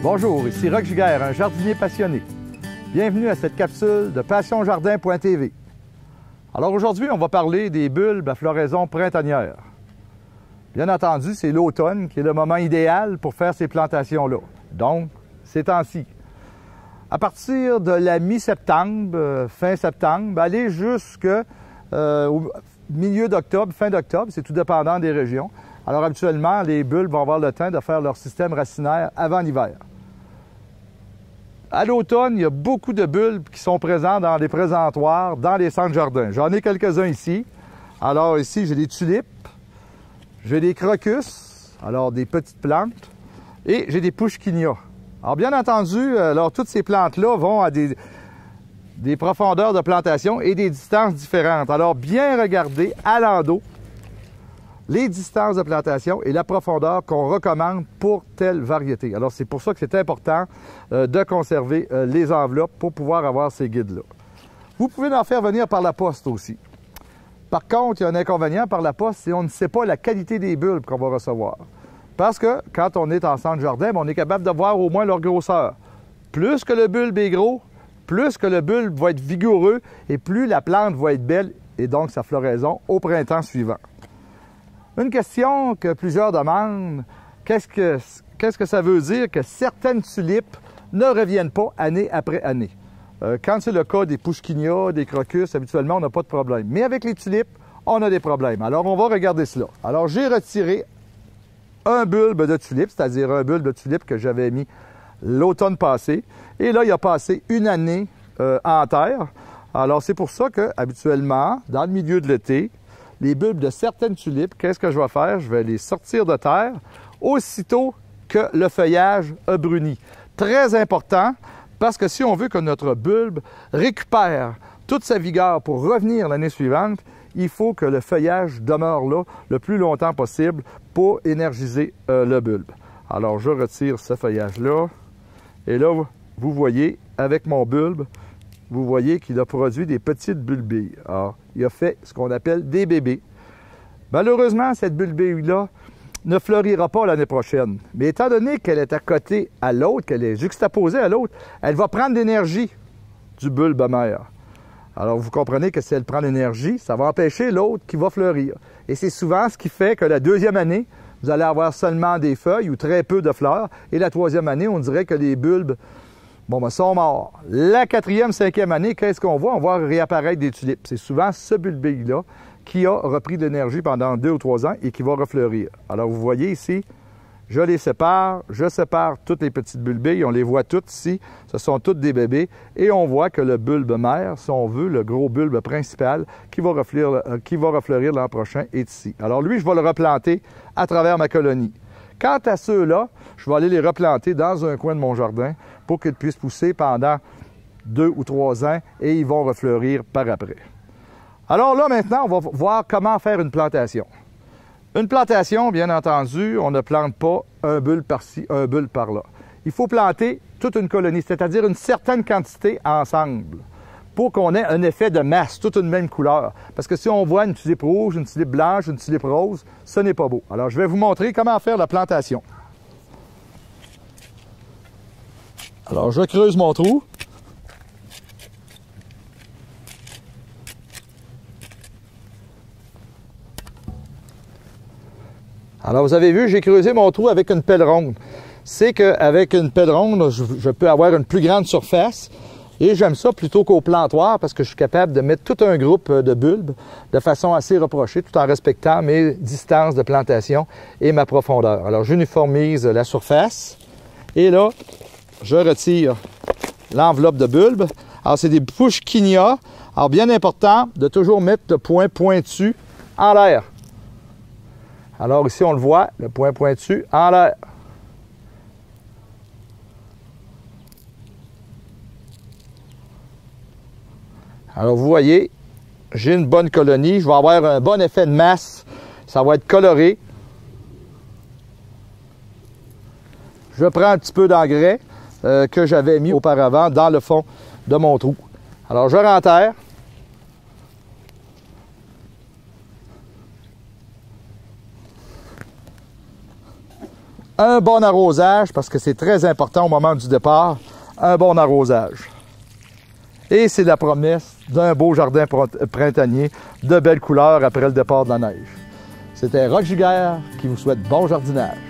Bonjour, ici Roch Giguère, un jardinier passionné. Bienvenue à cette capsule de passionjardin.tv. Alors aujourd'hui, on va parler des bulbes à floraison printanière. Bien entendu, c'est l'automne qui est le moment idéal pour faire ces plantations-là. Donc, ces temps-ci. À partir de la mi-septembre, fin septembre, aller jusqu'au milieu d'octobre, fin d'octobre, c'est tout dépendant des régions. Alors habituellement, les bulbes vont avoir le temps de faire leur système racinaire avant l'hiver. À l'automne, il y a beaucoup de bulbes qui sont présents dans les présentoirs, dans les centres jardins. J'en ai quelques-uns ici. Alors ici, j'ai des tulipes, j'ai des crocus, alors des petites plantes, et j'ai des pushkinia. Alors bien entendu, alors toutes ces plantes-là vont à des profondeurs de plantation et des distances différentes. Alors bien regarder à l'endos les distances de plantation et la profondeur qu'on recommande pour telle variété. Alors, c'est pour ça que c'est important de conserver les enveloppes pour pouvoir avoir ces guides-là. Vous pouvez en faire venir par la poste aussi. Par contre, il y a un inconvénient par la poste, c'est qu'on ne sait pas la qualité des bulbes qu'on va recevoir. Parce que quand on est en centre jardin, on est capable de voir au moins leur grosseur. Plus que le bulbe est gros, plus que le bulbe va être vigoureux et plus la plante va être belle et donc sa floraison au printemps suivant. Une question que plusieurs demandent, qu'est-ce que ça veut dire que certaines tulipes ne reviennent pas année après année? Quand c'est le cas des pushkinia, des crocus, habituellement, on n'a pas de problème. Mais avec les tulipes, on a des problèmes. Alors, on va regarder cela. Alors, j'ai retiré un bulbe de tulipe, c'est-à-dire un bulbe de tulipe que j'avais mis l'automne passé. Et là, il a passé une année en terre. Alors, c'est pour ça que, habituellement, dans le milieu de l'été, les bulbes de certaines tulipes, qu'est-ce que je vais faire? Je vais les sortir de terre aussitôt que le feuillage a bruni. Très important, parce que si on veut que notre bulbe récupère toute sa vigueur pour revenir l'année suivante, il faut que le feuillage demeure là le plus longtemps possible pour énergiser le bulbe. Alors, je retire ce feuillage-là. Et là, vous voyez, avec mon bulbe, vous voyez qu'il a produit des petites bulbilles. Alors, il a fait ce qu'on appelle des bébés. Malheureusement, cette bulbille-là ne fleurira pas l'année prochaine. Mais étant donné qu'elle est à côté à l'autre, qu'elle est juxtaposée à l'autre, elle va prendre l'énergie du bulbe mère. Alors, vous comprenez que si elle prend l'énergie, ça va empêcher l'autre qui va fleurir. Et c'est souvent ce qui fait que la deuxième année, vous allez avoir seulement des feuilles ou très peu de fleurs. Et la troisième année, on dirait que les bulbes sont morts. La quatrième, cinquième année, qu'est-ce qu'on voit? On voit réapparaître des tulipes. C'est souvent ce bulbe-là qui a repris de l'énergie pendant 2 ou 3 ans et qui va refleurir. Alors, vous voyez ici, je les sépare, je sépare toutes les petites bulbilles, on les voit toutes ici, ce sont toutes des bébés, et on voit que le bulbe mère, si on veut, le gros bulbe principal qui va refleurir l'an prochain est ici. Alors lui, je vais le replanter à travers ma colonie. Quant à ceux-là, je vais aller les replanter dans un coin de mon jardin pour qu'ils puissent pousser pendant 2 ou 3 ans et ils vont refleurir par après. Alors là, maintenant, on va voir comment faire une plantation. Une plantation, bien entendu, on ne plante pas un bulbe par-ci, un bulbe par-là. Il faut planter toute une colonie, c'est-à-dire une certaine quantité ensemble pour qu'on ait un effet de masse, toute une même couleur. Parce que si on voit une tulipe rouge, une tulipe blanche, une tulipe rose, ce n'est pas beau. Alors, je vais vous montrer comment faire la plantation. Alors, je creuse mon trou. Alors, vous avez vu, j'ai creusé mon trou avec une pelle ronde. C'est qu'avec une pelle ronde, je peux avoir une plus grande surface. Et j'aime ça plutôt qu'au plantoir parce que je suis capable de mettre tout un groupe de bulbes de façon assez rapprochée tout en respectant mes distances de plantation et ma profondeur. Alors, j'uniformise la surface et là, je retire l'enveloppe de bulbes. Alors, c'est des pushkinia. Alors, bien important de toujours mettre le point pointu en l'air. Alors, ici, on le voit, le point pointu en l'air. Alors, vous voyez, j'ai une bonne colonie. Je vais avoir un bon effet de masse. Ça va être coloré. Je prends un petit peu d'engrais que j'avais mis auparavant dans le fond de mon trou. Alors, je renterre. un bon arrosage, parce que c'est très important au moment du départ, un bon arrosage. Et c'est la promesse d'un beau jardin printanier, de belles couleurs après le départ de la neige. C'était Roch Giguère qui vous souhaite bon jardinage.